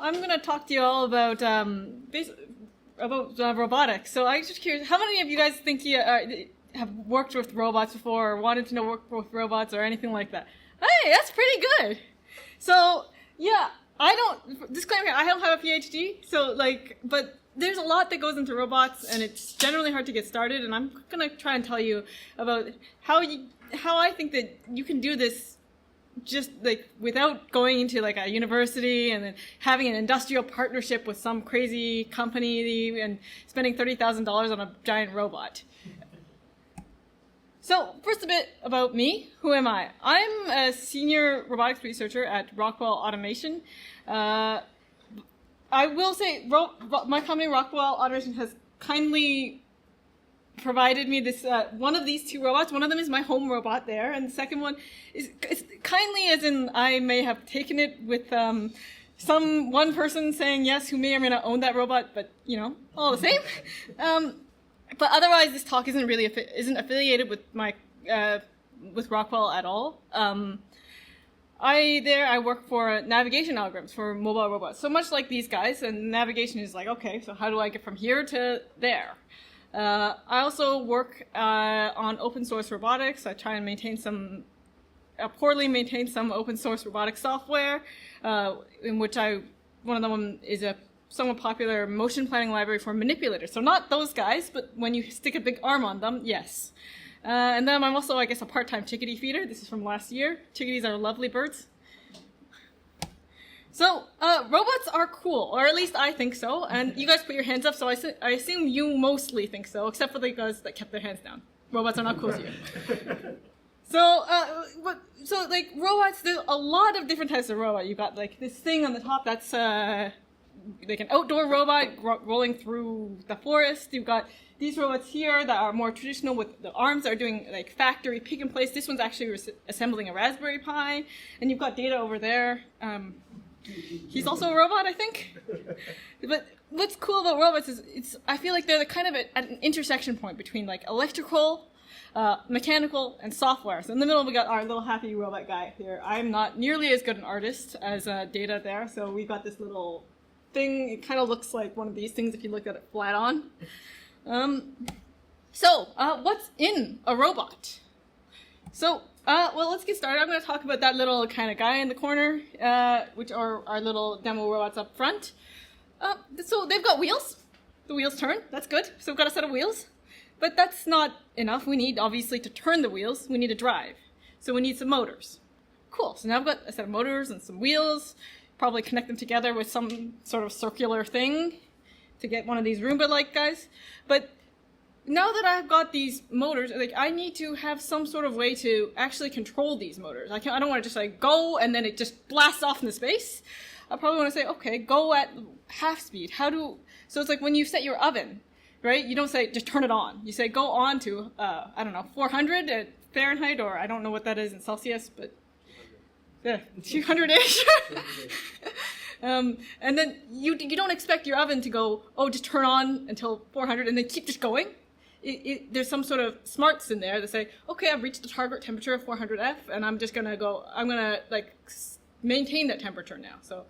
I'm going to talk to you all about robotics. So I'm just curious, how many of you guys think you have worked with robots before, or wanted to know work with robots, or anything like that? Hey, that's pretty good. So yeah, disclaimer, I don't have a PhD, so but there's a lot that goes into robots, and it's generally hard to get started. And I'm going to try and tell you about how I think that you can do this just without going into a university and then having an industrial partnership with some crazy company and spending $30,000 on a giant robot. So first, a bit about me. Who am I? I'm a senior robotics researcher at Rockwell Automation. I will say my company, Rockwell Automation, has kindly provided me this one of these two robots. One of them is my home robot there, and the second one is kindly, as in I may have taken it with one person saying yes who may or may not own that robot, but all the same. But otherwise, this talk isn't affiliated with with Rockwell at all. I work for navigation algorithms for mobile robots. So much like these guys, and navigation is okay, so how do I get from here to there? I also work on open source robotics. I try and maintain poorly maintain some open source robotic software, in which one of them is a somewhat popular motion planning library for manipulators. So not those guys, but when you stick a big arm on them, yes. And then I'm also, I guess, a part-time chickadee feeder. This is from last year. Chickadees are lovely birds. So robots are cool, or at least I think so. And you guys put your hands up, so I assume you mostly think so, except for the guys that kept their hands down. Robots are not cool to you. So robots, there's a lot of different types of robot. You've got this thing on the top that's an outdoor robot rolling through the forest. You've got these robots here that are more traditional, with the arms that are doing factory pick and place. This one's actually assembling a Raspberry Pi, and you've got Data over there. He's also a robot, I think. But what's cool about robots is I feel like they're kind of at an intersection point between electrical, mechanical, and software. So in the middle we got our little happy robot guy here. I'm not nearly as good an artist as Data there, so we've got this little thing. It kind of looks like one of these things if you look at it flat on. What's in a robot? So, well, let's get started. I'm going to talk about that little kind of guy in the corner, which are our little demo robots up front. So they've got wheels. The wheels turn. That's good. So we've got a set of wheels. But that's not enough. We need, obviously, to turn the wheels, we need a drive. So we need some motors. Cool. So now I've got a set of motors and some wheels. Probably connect them together with some sort of circular thing to get one of these Roomba-like guys. But now that I've got these motors, I need to have some sort of way to actually control these motors. I don't want to just go and then it just blasts off into space. I probably want to say, okay, go at half speed. So it's like when you set your oven, right? You don't say just turn it on. You say go on to 400 at Fahrenheit, or I don't know what that is in Celsius, but 200-ish. And then you don't expect your oven to go, just turn on until 400 and then keep just going. There's some sort of smarts in there that say, okay, I've reached the target temperature of 400 F, and I'm going to maintain that temperature now. So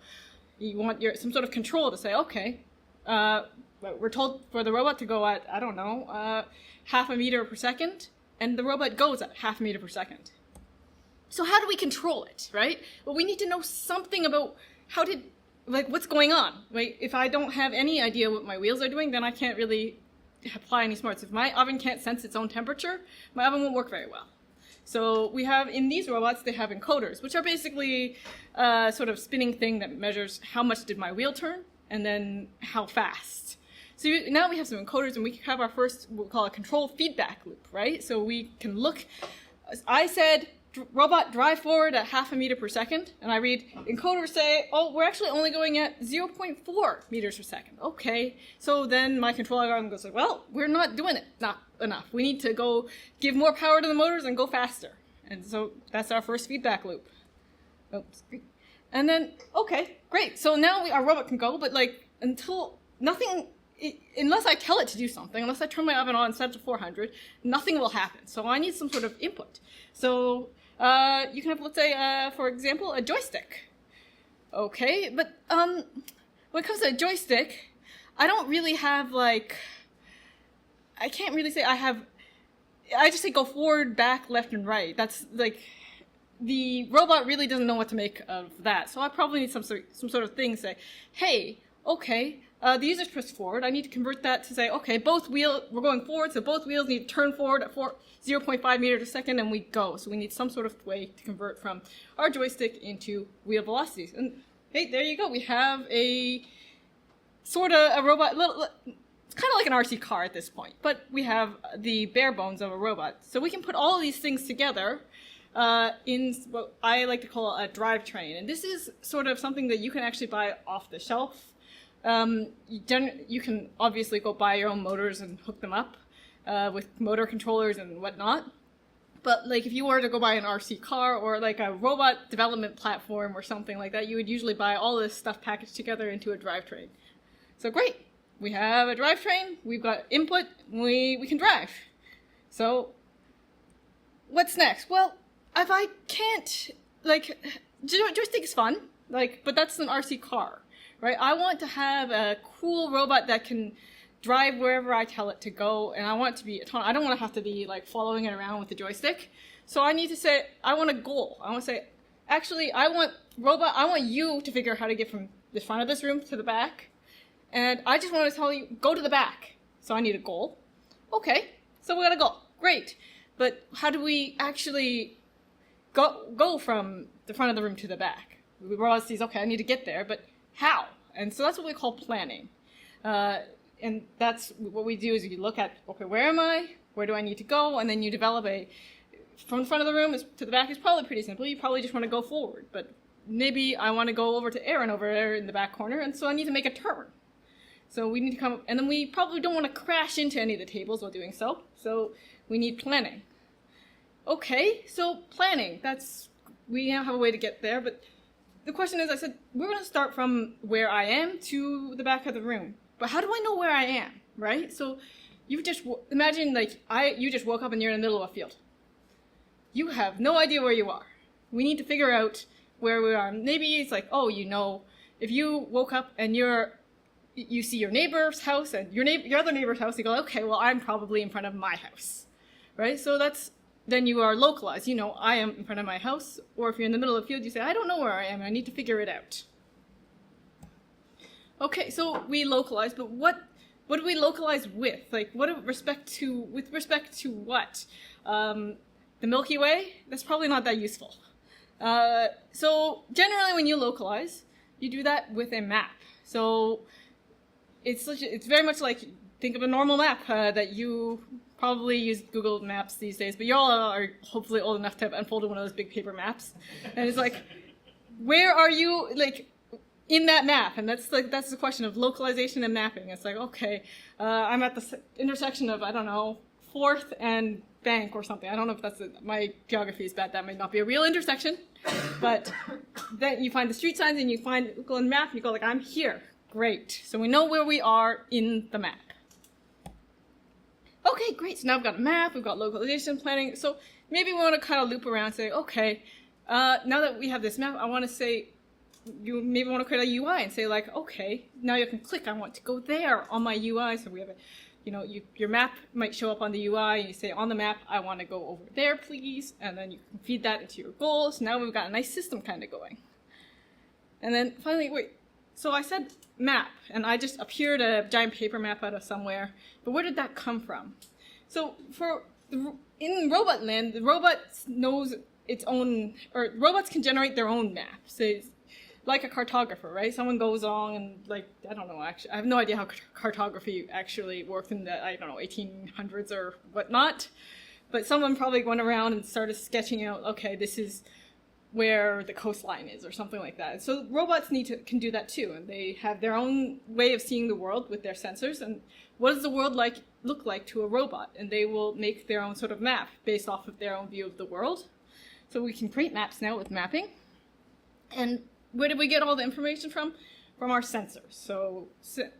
you want some sort of control to say, okay, we're told for the robot to go at, half a meter per second, and the robot goes at half a meter per second. So how do we control it, right? Well, we need to know something about what's going on, right? If I don't have any idea what my wheels are doing, then I can't really apply any smarts. If my oven can't sense its own temperature, my oven won't work very well. So we have, in these robots, they have encoders, which are basically a sort of spinning thing that measures how much did my wheel turn, and then how fast. So now we have some encoders, and we have our first, we'll call a control feedback loop, right? So we can look, I said, robot drive forward at half a meter per second, and I read encoders say, we're actually only going at 0.4 meters per second. Okay, so then my control algorithm goes well, we're not doing it not enough. We need to go give more power to the motors and go faster. And so that's our first feedback loop. Oops. And then, okay, great. So now our robot can go, but unless I tell it to do something, unless I turn my oven on and set it to 400, nothing will happen. So I need some sort of input. So you can have, let's say, for example, a joystick. Okay, but when it comes to a joystick, I don't really have like, I can't really say I just say go forward, back, left, and right. That's like, the robot really doesn't know what to make of that. So I probably need some sort of thing to say, hey, okay, the user's pressed forward. I need to convert that to say, okay, we're going forward, so both wheels need to turn forward at 0.5 meters a second, and we go. So we need some sort of way to convert from our joystick into wheel velocities. And hey, there you go. We have a sort of a robot. It's kind of like an RC car at this point, but we have the bare bones of a robot. So we can put all these things together in what I like to call a drivetrain. And this is sort of something that you can actually buy off the shelf. You can obviously go buy your own motors and hook them up with motor controllers and whatnot. But like if you were to go buy an RC car or like a robot development platform or something like that, you would usually buy all this stuff packaged together into a drivetrain. So great, we have a drivetrain, we've got input, we can drive. So what's next? Well, if I can't, like, joystick is fun, like, but that's an RC car, right? I want to have a cool robot that can drive wherever I tell it to go, and I want it to be autonomous. I don't want to have to be like following it around with the joystick. So I need to say, I want a goal. I want to say, actually, I want you to figure out how to get from the front of this room to the back, and I just want to tell you, go to the back. So I need a goal. Okay, so we got a goal. Great. But how do we actually go from the front of the room to the back? We realize, okay, I need to get there, but how? And so that's what we call planning. And that's what we do is you look at, okay, where am I? Where do I need to go? And then you develop from the front of the room to the back is probably pretty simple. You probably just want to go forward, but maybe I want to go over to Aaron over there in the back corner, and so I need to make a turn. So we need to come up, and then we probably don't want to crash into any of the tables while doing so. So we need planning. Okay, so planning, we now have a way to get there, but the question is, I said, we're going to start from where I am to the back of the room. But how do I know where I am, right? So you just imagine like you just woke up and you're in the middle of a field. You have no idea where you are. We need to figure out where we are. Maybe it's like, oh, if you woke up and you see your neighbor's house and your other neighbor's house, you go, okay, well, I'm probably in front of my house, right? So then you are localized. I am in front of my house. Or if you're in the middle of the field, you say, I don't know where I am. I need to figure it out. Okay, so we localize, but what do we localize with? Like, with respect to what? The Milky Way? That's probably not that useful. So generally when you localize, you do that with a map. So it's very much like, think of a normal map that you probably use Google Maps these days, but you all are hopefully old enough to have unfolded one of those big paper maps. And it's like, where are you, like, in that map? And that's the question of localization and mapping. It's like, okay, I'm at the intersection of, I don't know, 4th and Bank or something. I don't know if my geography is bad. That might not be a real intersection. But then you find the street signs and you go on the map and you go like, I'm here. Great. So we know where we are in the map. Okay, great. So now we've got a map, we've got localization planning. So maybe we want to kind of loop around and say, okay, now that we have this map, I want to say, you maybe want to create a UI and say like, okay, now you can click, I want to go there on my UI. So we have your map might show up on the UI and you say on the map, I want to go over there, please. And then you can feed that into your goals. So now we've got a nice system kind of going. And then finally, so I said map, and I just appeared a giant paper map out of somewhere. But where did that come from? So in robot land, the robot knows its own, or robots can generate their own map. So it's like a cartographer, right? Someone goes along and like, I don't know, actually, I have no idea how cartography actually worked in the, 1800s or whatnot. But someone probably went around and started sketching out, okay, this is where the coastline is or something like that. So robots can do that too, and they have their own way of seeing the world with their sensors, and what does the world look like to a robot? And they will make their own sort of map based off of their own view of the world. So we can create maps now with mapping. And where did we get all the information from? From our sensors. So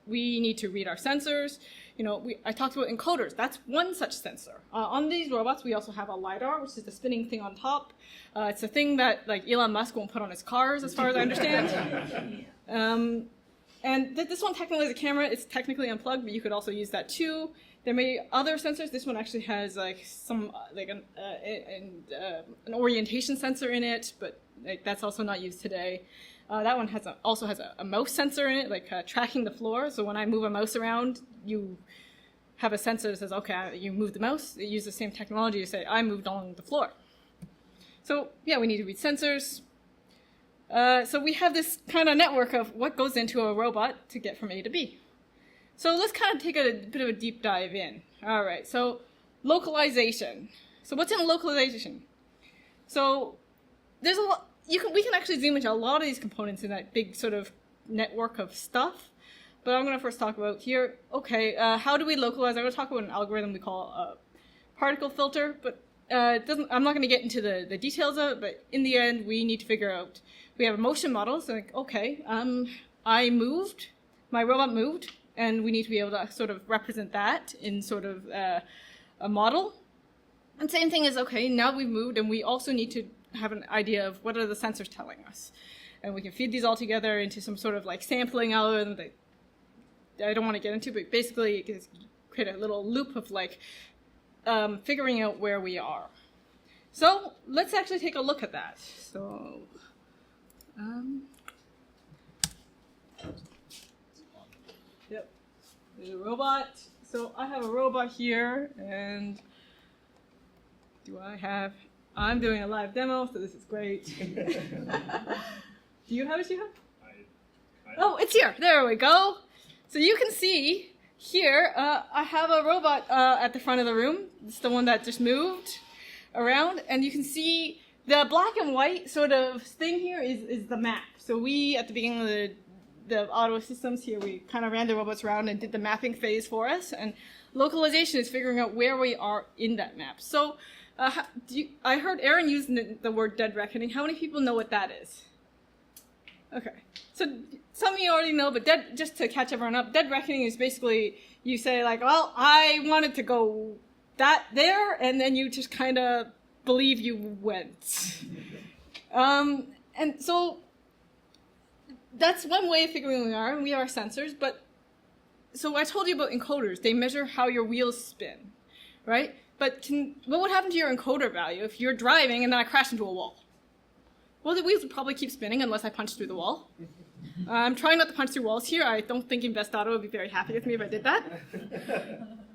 we need to read our sensors. I talked about encoders. That's one such sensor. On these robots, we also have a LiDAR, which is the spinning thing on top. It's a thing that like Elon Musk won't put on his cars, as far as I understand. And this one technically is a camera. It's technically unplugged, but you could also use that too. There may be other sensors. This one actually has like some like an orientation sensor in it, but like, that's also not used today. That one also has a mouse sensor in it, like tracking the floor. So when I move a mouse around, you have a sensor that says, okay, you move the mouse. It uses the same technology to say, I moved along the floor. So yeah, we need to read sensors. So we have this kind of network of what goes into a robot to get from A to B. So let's kind of take a bit of a deep dive in. All right, so localization. So what's in localization? So there's a lot. We can actually zoom into a lot of these components in that big sort of network of stuff. But I'm going to first talk about here. Okay, how do we localize? I'm going to talk about an algorithm we call a particle filter, but I'm not going to get into the details of it. But in the end, we need to figure out. We have a motion model. So like, okay, I moved, my robot moved. And we need to be able to sort of represent that in sort of a model. And same thing is, okay, now we've moved, and we also need to have an idea of what are the sensors telling us. And we can feed these all together into some sort of like sampling algorithm that I don't want to get into, but basically it can create a little loop of like figuring out where we are. So let's actually take a look at that. So, yep, there's a robot. So I have a robot here, and I'm doing a live demo, so this is great. Do you have it, Shiha? Oh, it's here. There we go. So you can see here, I have a robot at the front of the room. It's the one that just moved around, and you can see the black and white sort of thing here is the map. So we, at the beginning of the Ottawa systems here, we kind of ran the robots around and did the mapping phase for us, and localization is figuring out where we are in that map. So I heard Aaron use the word dead reckoning. How many people know what that is? Okay, so some of you already know, but just to catch everyone up, dead reckoning is basically you say like, well, I wanted to go there, and then you just kind of believe you went. And so that's one way of figuring who we are, and we are sensors. But so I told you about encoders. They measure how your wheels spin, right? But what would happen to your encoder value if you're driving and then I crash into a wall? Well, the wheels would probably keep spinning unless I punch through the wall. I'm trying not to punch through walls here. I don't think Invest Auto would be very happy with me if I did that.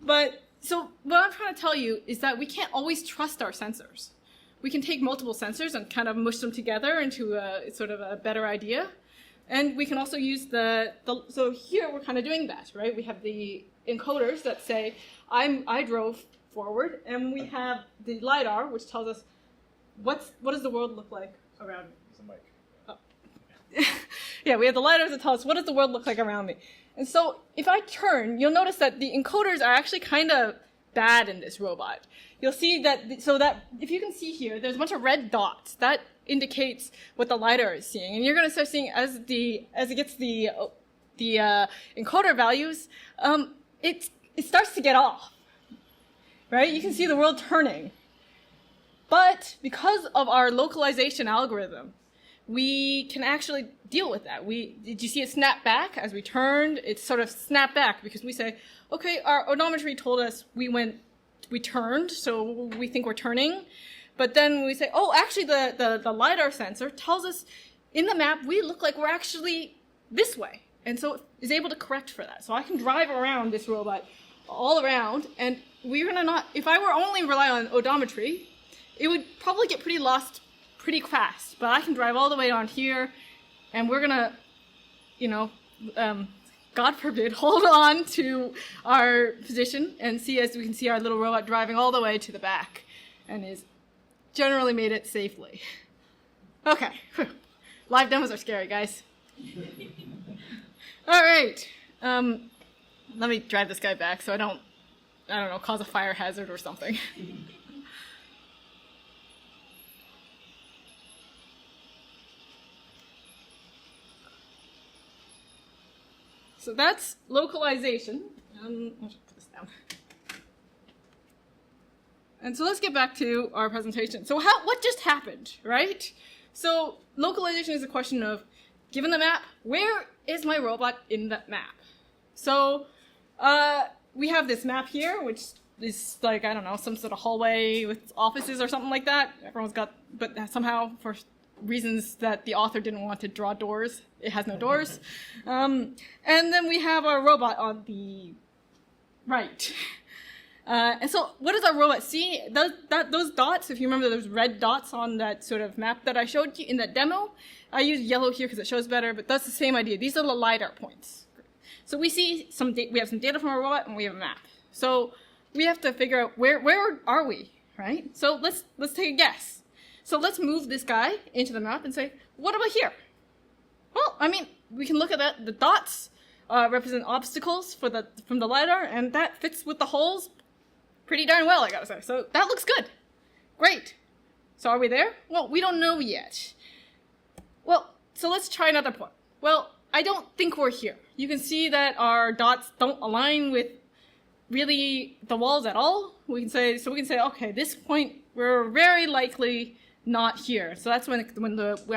But so what I'm trying to tell you is that we can't always trust our sensors. We can take multiple sensors and kind of mush them together into sort of a better idea. And we can also use so here we're kind of doing that, right? We have the encoders that say, I drove forward, and we have the LiDAR, which tells us what does the world look like around me. There's a mic. Oh. Yeah, we have the LiDARs that tell us what does the world look like around me. And so if I turn, you'll notice that the encoders are actually kind of bad in this robot. You'll see that, if you can see here, there's a bunch of red dots. That indicates what the LiDAR is seeing. And you're going to start seeing as it gets the encoder values, it starts to get off. Right? You can see the world turning. But because of our localization algorithm, we can actually deal with that. Did you see it snap back as we turned? It sort of snapped back because we say, okay, our odometry told us we turned, so we think we're turning. But then we say, oh, actually the LiDAR sensor tells us in the map we look like we're actually this way. And so it is able to correct for that. So I can drive around this robot all around, and if I were only rely on odometry, it would probably get pretty lost pretty fast. But I can drive all the way on here, and we're gonna, God forbid, hold on to our position and see as we can see our little robot driving all the way to the back, and is generally made it safely. Okay, live demos are scary, guys. All right. Let me drive this guy back so I don't know, cause a fire hazard or something. So that's localization. I'll put this down. And so let's get back to our presentation. So what just happened, right? So localization is a question of, given the map, where is my robot in that map? So we have this map here, which is like, I don't know, some sort of hallway with offices or something like that. Everyone's got, but somehow for reasons that the author didn't want to draw doors, it has no doors. And then we have our robot on the right. And so what does our robot see? Those dots, if you remember those red dots on that sort of map that I showed you in that demo, I use yellow here because it shows better, but that's the same idea. These are the LiDAR points. So we see we have some data from our robot and we have a map. So we have to figure out where are we, right? So let's take a guess. So let's move this guy into the map and say, what about here? Well, I mean, we can look at that. The dots represent obstacles from the LiDAR, and that fits with the holes pretty darn well, I gotta say. So that looks good. Great. So are we there? Well, we don't know yet. Well, so let's try another point. Well, I don't think we're here. You can see that our dots don't align with really the walls at all. We can say, okay, this point, we're very likely not here. So that's when I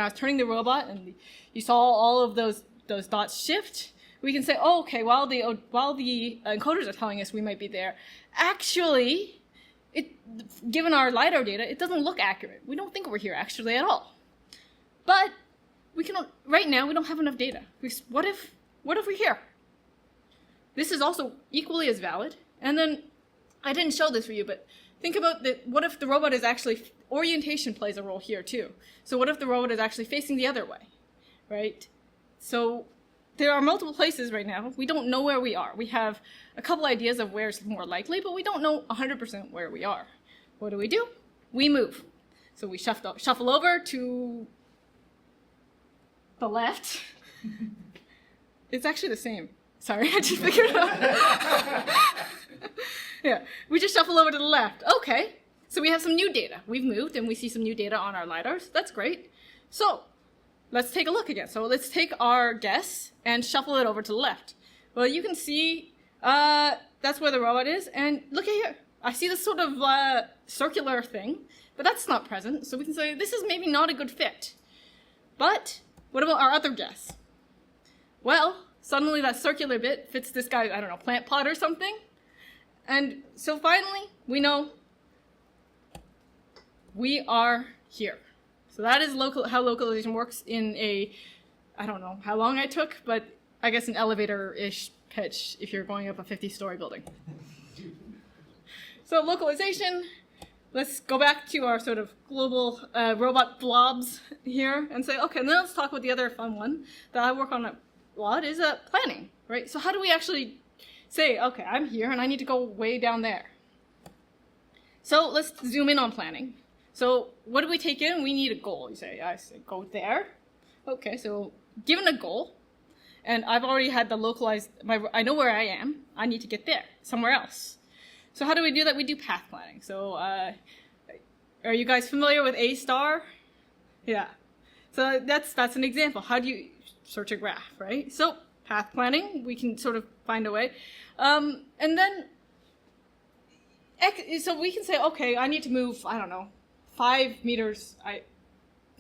was turning the robot and you saw all of those dots shift. We can say, oh, okay, while the encoders are telling us we might be there, actually, given our LiDAR data, it doesn't look accurate. We don't think we're here actually at all. But right now, we don't have enough data. What if we're here? This is also equally as valid. And then, I didn't show this for you, but think about what if the robot is actually, orientation plays a role here too. So what if the robot is actually facing the other way, right? So there are multiple places right now. We don't know where we are. We have a couple ideas of where it's more likely, but we don't know 100% where we are. What do? We move. So we shuffle over to the left. It's actually the same. Sorry, I just figured it out. Yeah, we just shuffle over to the left. Okay, so we have some new data. We've moved and we see some new data on our LiDARs. That's great. So let's take a look again. So let's take our guess and shuffle it over to the left. Well, you can see that's where the robot is. And look at here. I see this sort of circular thing, but that's not present. So we can say this is maybe not a good fit. But what about our other guess? Well, suddenly that circular bit fits this guy's, I don't know, plant pot or something. And so finally, we know we are here. So that is how localization works in I don't know how long I took, but I guess an elevator-ish pitch if you're going up a 50-story building. So localization, let's go back to our sort of global robot blobs here and say, okay, now let's talk about the other fun one that I work on a lot is planning, right? So how do we actually say, okay, I'm here and I need to go way down there? So let's zoom in on planning. So what do we take in? We need a goal. I say go there. Okay, so given a goal, and I've already had the localized, I know where I am. I need to get there, somewhere else. So how do we do that? We do path planning. So are you guys familiar with A star? Yeah. So that's an example. How do you search a graph, right? So path planning, we can sort of find a way. And then, so we can say, okay, I need to move, I don't know, 5 meters,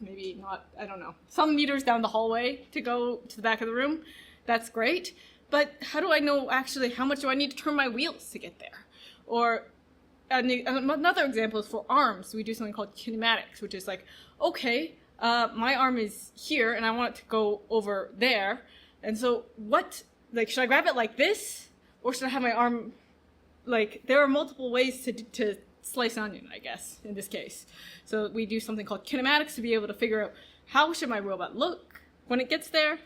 maybe not, I don't know, some meters down the hallway to go to the back of the room. That's great. But how do I know actually how much do I need to turn my wheels to get there? Or another example is for arms. We do something called kinematics, which is like, okay, my arm is here and I want it to go over there. And so should I grab it like this? Or should I have my arm, there are multiple ways to slice an onion, I guess, in this case. So we do something called kinematics to be able to figure out how should my robot look when it gets there.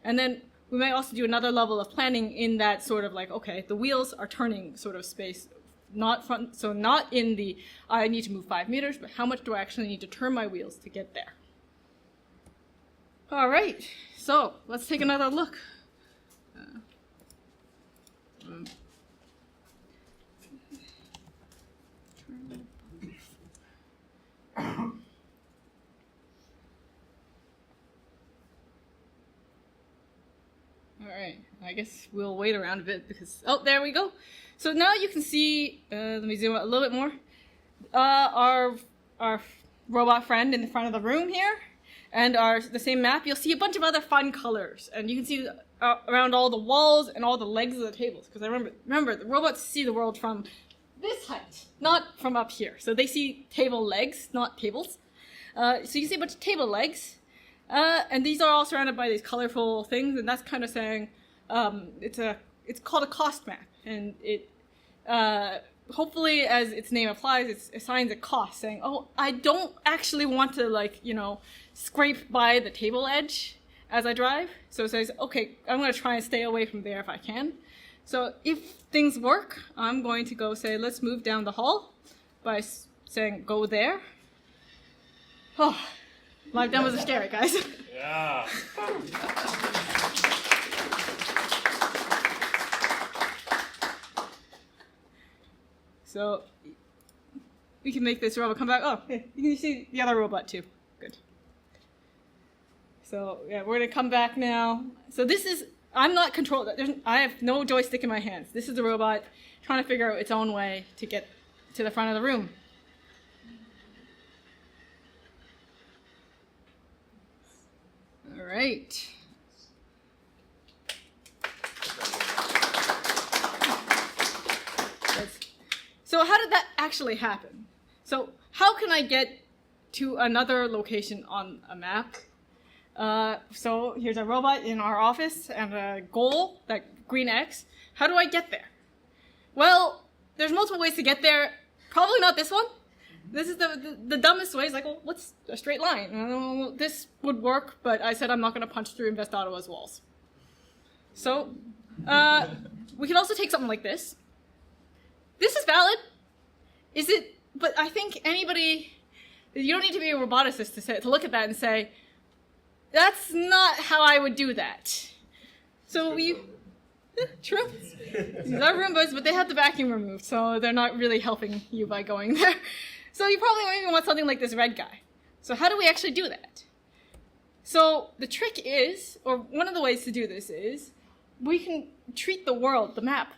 And then we might also do another level of planning in that sort of okay, the wheels are turning sort of space, not in the, I need to move 5 meters, but how much do I actually need to turn my wheels to get there? All right, so let's take another look. All right, I guess we'll wait around a bit because, oh, there we go. So now you can see, let me zoom out a little bit more, our robot friend in the front of the room here. and are the same map, you'll see a bunch of other fun colors. And you can see around all the walls and all the legs of the tables. Because remember, the robots see the world from this height, not from up here. So they see table legs, not tables. So you see a bunch of table legs. And these are all surrounded by these colorful things. And that's kind of saying it's called a cost map. And it hopefully, as its name applies, it assigns a cost, saying, oh, I don't actually want to, like, you know, scrape by the table edge as I drive. So it says, okay, I'm going to try and stay away from there if I can. So if things work, I'm going to go say, let's move down the hall by saying, go there. Oh, live demos are scary, guys. Yeah. So we can make this robot come back. Oh, hey, you can see the other robot too. Good. So yeah, we're gonna come back now. So this is, I'm not controlled. I have no joystick in my hands. This is the robot trying to figure out its own way to get to the front of the room. All right. So how did that actually happen? So how can I get to another location on a map? So here's a robot in our office and a goal, that green X. How do I get there? Well, there's multiple ways to get there. Probably not this one. This is the dumbest way. It's like, well, what's a straight line? This would work, but I said I'm not going to punch through Invest Ottawa's walls. So we can also take something like this. This is valid. Is it? But I think anybody, you don't need to be a roboticist to look at that and say, that's not how I would do that. So true. These are Roombas, but they have the vacuum removed, so they're not really helping you by going there. So you probably maybe want something like this red guy. So how do we actually do that? So the trick is, or one of the ways to do this is, we can treat the world, the map,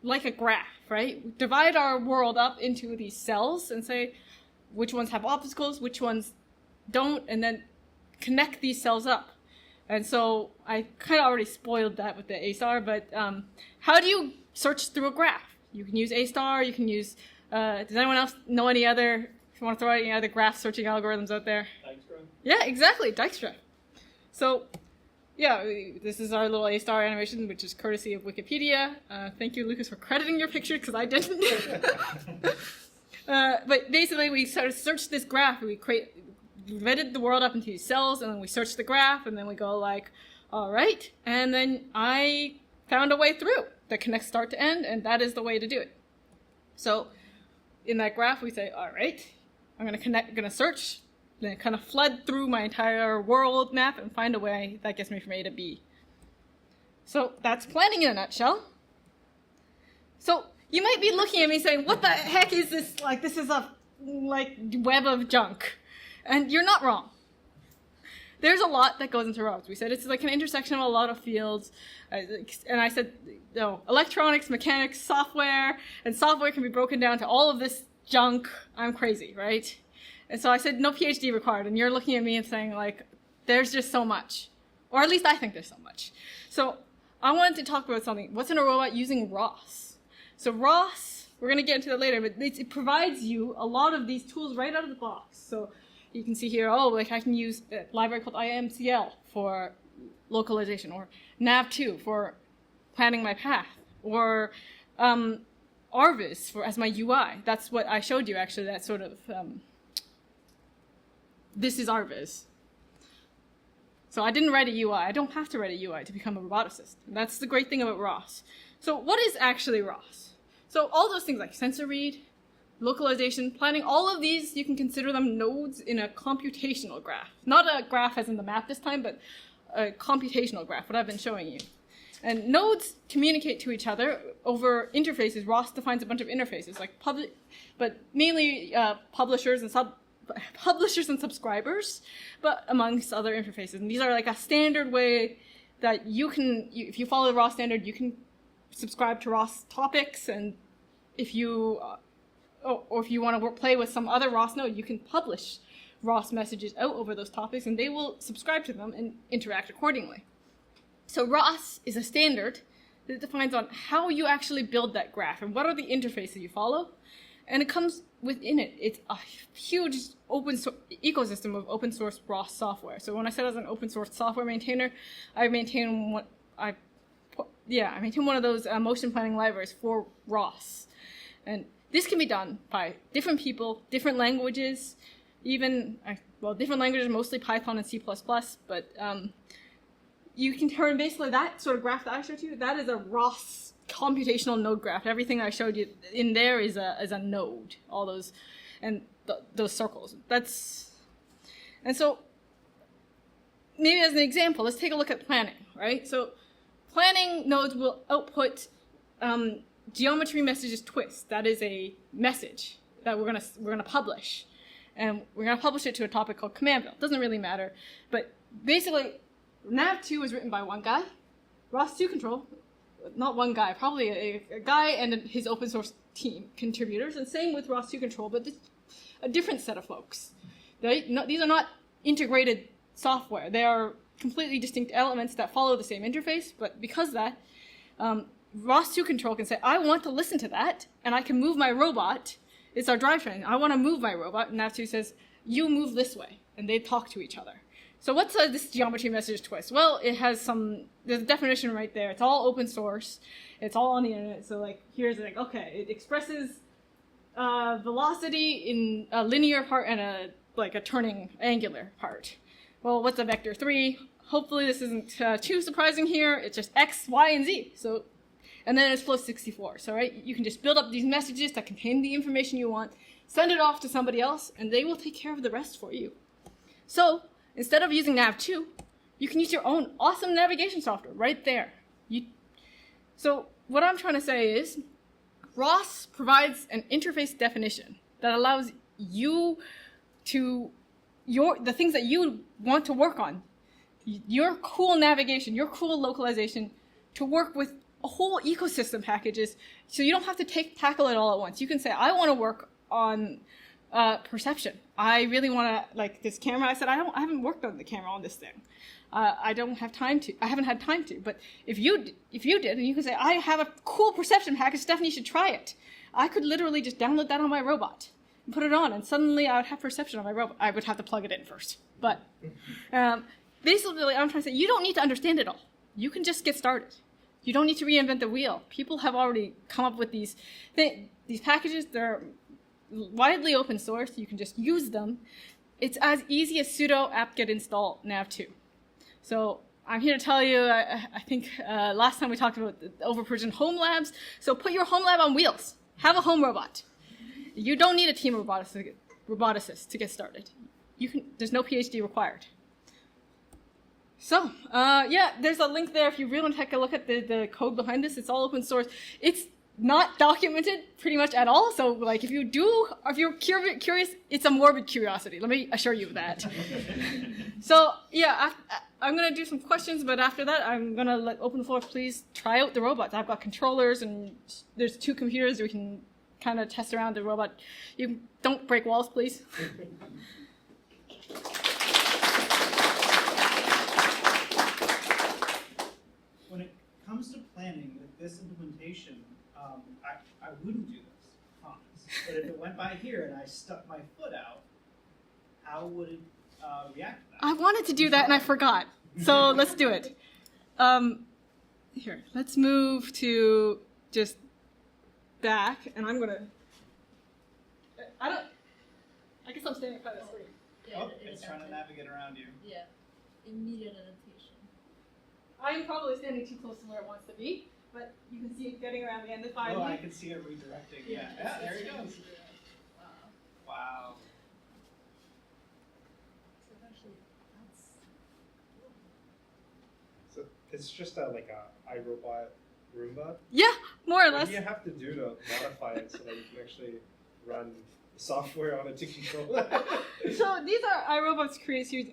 like a graph, right? Divide our world up into these cells and say which ones have obstacles, which ones don't, and then connect these cells up. And so I kind of already spoiled that with the A-star, but how do you search through a graph? You can use A-star, you can use, does anyone else know any other, if you want to throw out any other graph searching algorithms out there? Dijkstra. Yeah, exactly, Dijkstra. So yeah, this is our little A-star animation, which is courtesy of Wikipedia. Thank you, Lucas, for crediting your picture, because I didn't. But basically, we sort of searched this graph. We divided the world up into these cells, and then we searched the graph, and then we go like, all right. And then I found a way through that connects start to end, and that is the way to do it. So in that graph, we say, all right, I'm going to search, then kind of flood through my entire world map and find a way that gets me from A to B. So that's planning in a nutshell. So you might be looking at me saying, what the heck is this? Like, this is a web of junk. And you're not wrong. There's a lot that goes into robots. We said it's like an intersection of a lot of fields. And I said, no, electronics, mechanics, software, and software can be broken down to all of this junk. I'm crazy, right? And so I said, no PhD required. And you're looking at me and saying, like, there's just so much. Or at least I think there's so much. So I wanted to talk about something. What's in a robot using ROS? So ROS, we're going to get into that later, but it provides you a lot of these tools right out of the box. So you can see here, oh, like I can use a library called IMCL for localization, or nav2 for planning my path, or RViz as my UI. That's what I showed you, actually, that sort of... this is RViz. So I didn't write a UI. I don't have to write a UI to become a roboticist. And that's the great thing about ROS. So what is actually ROS? So all those things like sensor read, localization, planning, all of these, you can consider them nodes in a computational graph. Not a graph as in the map this time, but a computational graph, what I've been showing you. And nodes communicate to each other over interfaces. ROS defines a bunch of interfaces, like but mainly publishers and subscribers, but amongst other interfaces. And these are like a standard way that if you follow the ROS standard, you can subscribe to ROS topics, and if you, or if you want to play with some other ROS node, you can publish ROS messages out over those topics, and they will subscribe to them and interact accordingly. So ROS is a standard that defines on how you actually build that graph and what are the interfaces you follow. And it comes within it. It's a huge open source ecosystem of open source ROS software. So when I said I was an open source software maintainer, I maintain one of those motion planning libraries for ROS. And this can be done by different people, different languages, different languages, mostly Python and C++, but you can turn basically that sort of graph that I showed you, that is a ROS computational node graph. Everything I showed you in there is a node, all those, and those circles. And so maybe as an example, let's take a look at planning, right? So planning nodes will output geometry messages twist. That is a message that we're gonna publish, and we're gonna publish it to a topic called commandville. Doesn't really matter, but basically, nav2 is written by one guy. ROS2 control, not one guy, probably a guy and his open source team contributors, and same with ROS2 control, but a different set of folks. These are not integrated software. They are completely distinct elements that follow the same interface, but because of that, ROS2 control can say, I want to listen to that, and I can move my robot. It's our drivetrain. I want to move my robot, and nav2 says, you move this way, and they talk to each other. So what's this geometry message twist? Well, it has there's a definition right there. It's all open source. It's all on the internet. So like, here's like, okay, it expresses velocity in a linear part and a turning angular part. Well, what's a vector 3? Hopefully this isn't too surprising here. It's just X, Y, and Z. So, and then it's flow 64. So right, you can just build up these messages that contain the information you want, send it off to somebody else, and they will take care of the rest for you. So instead of using nav2, you can use your own awesome navigation software right there. So what I'm trying to say is ROS provides an interface definition that allows you to, the things that you want to work on, your cool navigation, your cool localization, to work with a whole ecosystem packages, so you don't have to tackle it all at once. You can say, I want to work on perception. I really want to, like this camera. I said, I haven't worked on the camera on this thing. I don't have time to. I haven't had time to. But if you did, and you could say, I have a cool perception package, Stephanie, you should try it. I could literally just download that on my robot and put it on, and suddenly I would have perception on my robot. I would have to plug it in first. But basically, I'm trying to say, you don't need to understand it all. You can just get started. You don't need to reinvent the wheel. People have already come up with these packages. They're widely open source. You can just use them. It's as easy as sudo apt-get install nav2. So I'm here to tell you, I think last time we talked about the over-provisioned home labs. So put your home lab on wheels. Have a home robot. You don't need a team of roboticists to get started. There's no PhD required. So, yeah, there's a link there if you really want to take a look at the code behind this. It's all open source. It's not documented pretty much at all. So, like, if you're curious, it's a morbid curiosity. Let me assure you of that. So, yeah, I'm going to do some questions, but after that, I'm going to open the floor. Please try out the robots. I've got controllers, and there's 2 computers. We can kind of test around the robot. You don't break walls, please. When it comes to planning with this implementation, I wouldn't do this, I promise. But if it went by here and I stuck my foot out, how would it react to that? I wanted to do that and I forgot. So let's do it. Here, let's move to just back, and I'm gonna. I guess I'm standing in front of the screen. Yeah, oh, it's trying to navigate around you. Yeah, immediate adaptation. I'm probably standing too close to where it wants to be, but you can see it getting around the end of the file. Oh, I can see it redirecting. Yeah, there he goes. Wow. Wow. So actually, that's cool. So it's just like a iRobot Roomba? Yeah, more or What less. do you have to do to modify it so that you can actually run the software on it to control that? So these are iRobot's create series.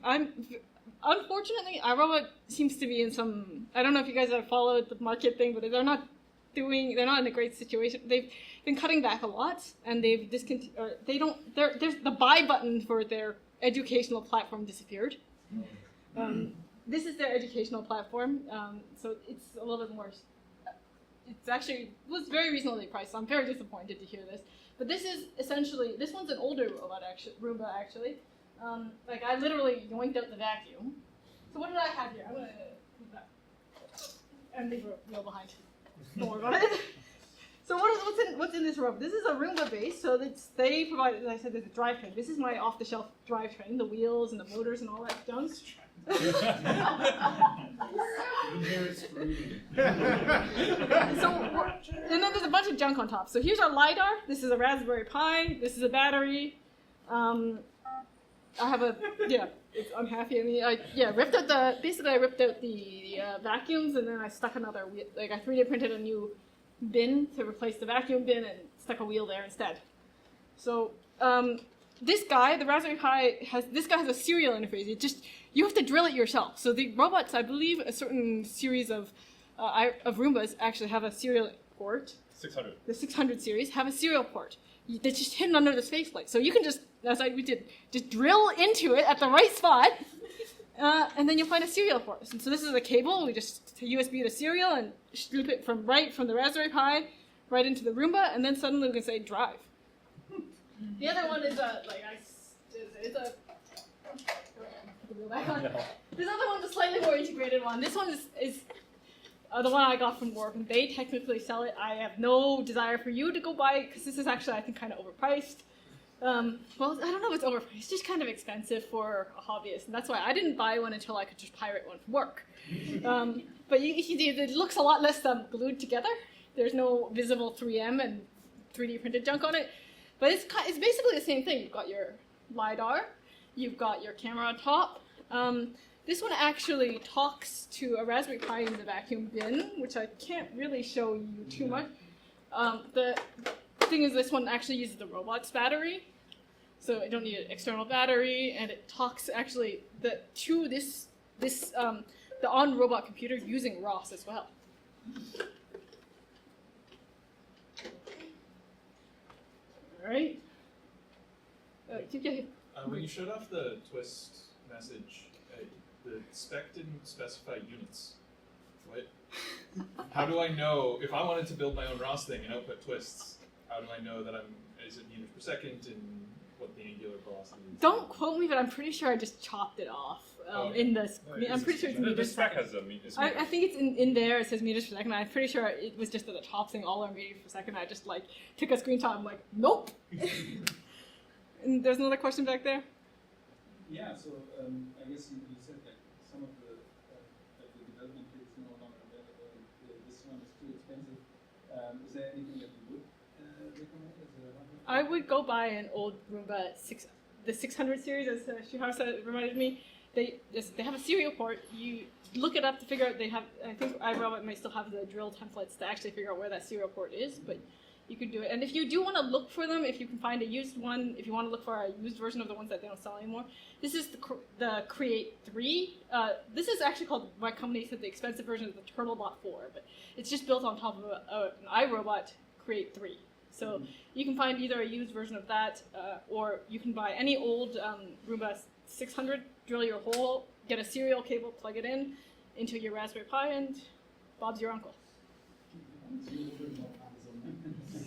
Unfortunately, iRobot seems to be in some. I don't know if you guys have followed the market thing, but they're not in a great situation. They've been cutting back a lot, and they've discontinued. There's the buy button for their educational platform disappeared. This is their educational platform, so it's a little bit more. It's actually was very reasonably priced. So I'm very disappointed to hear this. But this is essentially this one's an older robot, Roomba actually. Like I literally yoinked out the vacuum. So what did I have here? I'm gonna put that and leave a wheel behind. Don't worry about it. So what's in this robot? This is a Roomba base. So they provide, as I said, there's a drivetrain. This is my off-the-shelf drivetrain, the wheels and the motors and all that junk. So and then there's a bunch of junk on top. So here's our LiDAR. This is a Raspberry Pi. This is a battery. I have a it's unhappy. I mean, I ripped out the vacuums and then I stuck another I 3D printed a new bin to replace the vacuum bin and stuck a wheel there instead. So this guy, the Raspberry Pi has a serial interface. You have to drill it yourself. So the robots, I believe, a certain series of Roombas actually have a serial port. 600. The 600 series have a serial port that's just hidden under the faceplate. So you can just, as we did, just drill into it at the right spot, and then you'll find a serial port. And so this is a cable. We just USB the serial and loop it from the Raspberry Pi right into the Roomba, and then suddenly we can say drive. The other one is This other one's a slightly more integrated one. This one is the one I got from work, and they technically sell it. I have no desire for you to go buy it, because this is actually, I think, kind of overpriced. Well, I don't know if it's overpriced. It's just kind of expensive for a hobbyist, and that's why I didn't buy one until I could just pirate one from work. But it looks a lot less glued together. There's no visible 3M and 3D printed junk on it. But it's basically the same thing. You've got your LiDAR. You've got your camera on top. This one actually talks to a Raspberry Pi in the vacuum bin, which I can't really show you too much. The thing is, this one actually uses the robot's battery, so I don't need an external battery, and it talks actually the on-robot computer using ROS as well. All right. Keep going. When you showed off the twist message, the spec didn't specify units. What? How do I know, if I wanted to build my own ROS thing and output twists, how do I know that is it meters per second and what the angular velocity is? Don't quote me, but I'm pretty sure I just chopped it off in this. I'm pretty sure it's The meters per spec second. has a meters. I think it's in there, it says meters per second. I'm pretty sure it was just at the top saying all our meters per second. I just took a screenshot. I'm like, nope. And there's another question back there. Yeah, so I guess you said that some of the development kits are no longer available, and this one is too expensive. Is there anything that you would recommend as a hardware? I would go buy an old Roomba the 600 series, as Shuhara reminded me. They have a serial port. You look it up to figure out. I think iRobot might still have the drill templates to actually figure out where that serial port is, but you could do it. And if you do want to look for them, if you can find a used one, if you want to look for a used version of the ones that they don't sell anymore, this is the Create 3. This is actually called, my company said, the expensive version of the TurtleBot 4, but it's just built on top of an iRobot Create 3. So you can find either a used version of that, or you can buy any old Roomba 600, drill your hole, get a serial cable, plug it into your Raspberry Pi, and Bob's your uncle.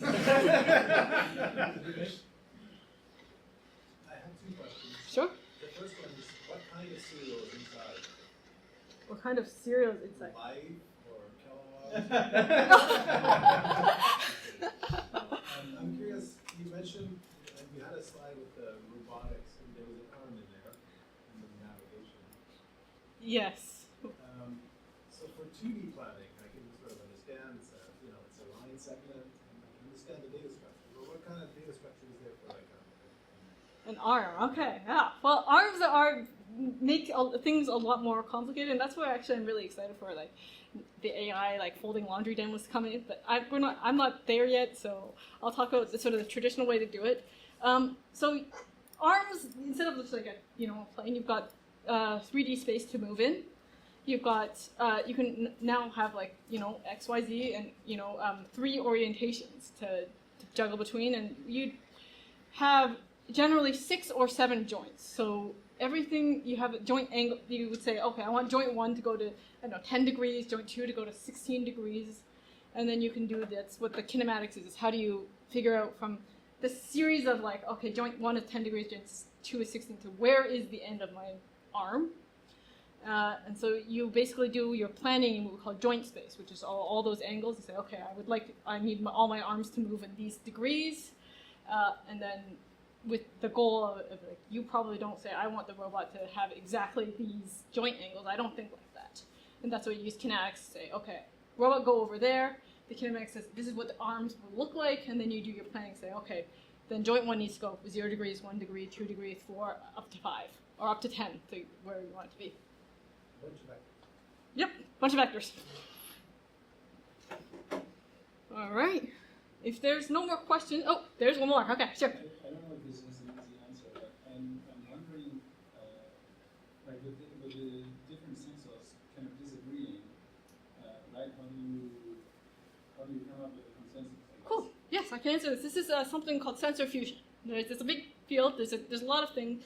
I have 2 questions. Sure. The first one is, what kind of cereal is inside? What kind of cereal is inside? Life or Kellogg's? I'm curious, you mentioned, you had a slide with the robotics, and there was an arm in there, and the navigation. Yes. So for 2D planning, I can sort of understand, it's a line segment, and I can understand the data structure. But what kind of data structure is there for An arm, okay, yeah. Well, arms make things a lot more complicated, and that's why actually I'm really excited for the AI folding laundry demos coming. But I'm not there yet, so I'll talk about the traditional way to do it. So arms, instead of just a plane, you've got 3D space to move in. You've got you can now have X, Y, Z, and 3 orientations to juggle between, and you have generally 6 or 7 joints. So everything you have a joint angle, you would say, okay, I want joint 1 to go to, I don't know, 10 degrees, joint 2 to go to 16 degrees. And then you can do, that's what the kinematics is how do you figure out from the series of like, okay, joint 1 is 10 degrees, joint 2 is 16, so where is the end of my arm? And so you basically do your planning in what we call joint space, which is all those angles. You say, okay, I need all my arms to move in these degrees. And then with the goal of like, you probably don't say, I want the robot to have exactly these joint angles. I don't think like that. And that's why you use kinematics to say, okay, robot go over there. The kinematics says, this is what the arms will look like. And then you do your planning, say, okay, then joint 1 needs to go 0 degrees, 1 degree, 2 degrees, 4, up to 5, or up to 10 to where you want it to be. Bunch of vectors. Yep, bunch of vectors. All right. If there's no more questions, oh, there's one more. Okay, sure. I don't know if this is an easy answer, but I'm wondering, like with the different sensors kind of disagreeing, right? How do you come up with a consensus? I guess? Cool. Yes, I can answer this. This is something called sensor fusion. It's a big field. There's a lot of things.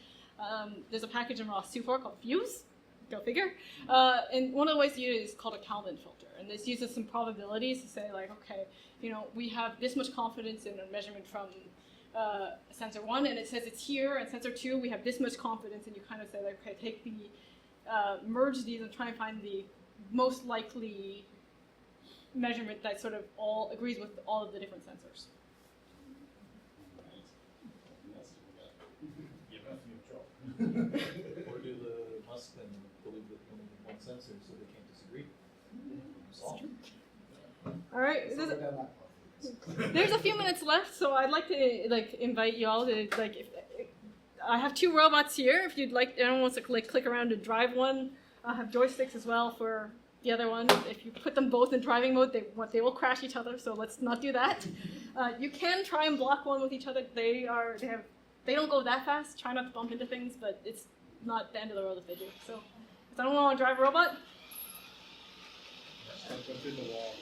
There's a package in ROS 2.4 called Fuse. Go figure. And one of the ways to use it is called a Kalman filter. And this uses some probabilities to say, like, okay, we have this much confidence in a measurement from sensor 1, and it says it's here, and sensor 2, we have this much confidence, and you kind of say, like, okay, take the, merge these and try and find the most likely measurement that sort of all agrees with all of the different sensors. Or do the Musk then believe that only one sensor so they can't disagree? Solve. All right. There's a few minutes left, so I'd like to invite you all to if I have 2 robots here. If you'd like, anyone wants to click around and drive one. I have joysticks as well for the other one. If you put them both in driving mode, they will crash each other. So let's not do that. You can try and block one with each other. They don't go that fast. Try not to bump into things, but it's not the end of the world if they do. So, if anyone want to drive a robot? Don't go through the wall.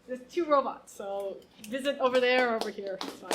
There's 2 robots, so visit over there or over here. It's fine.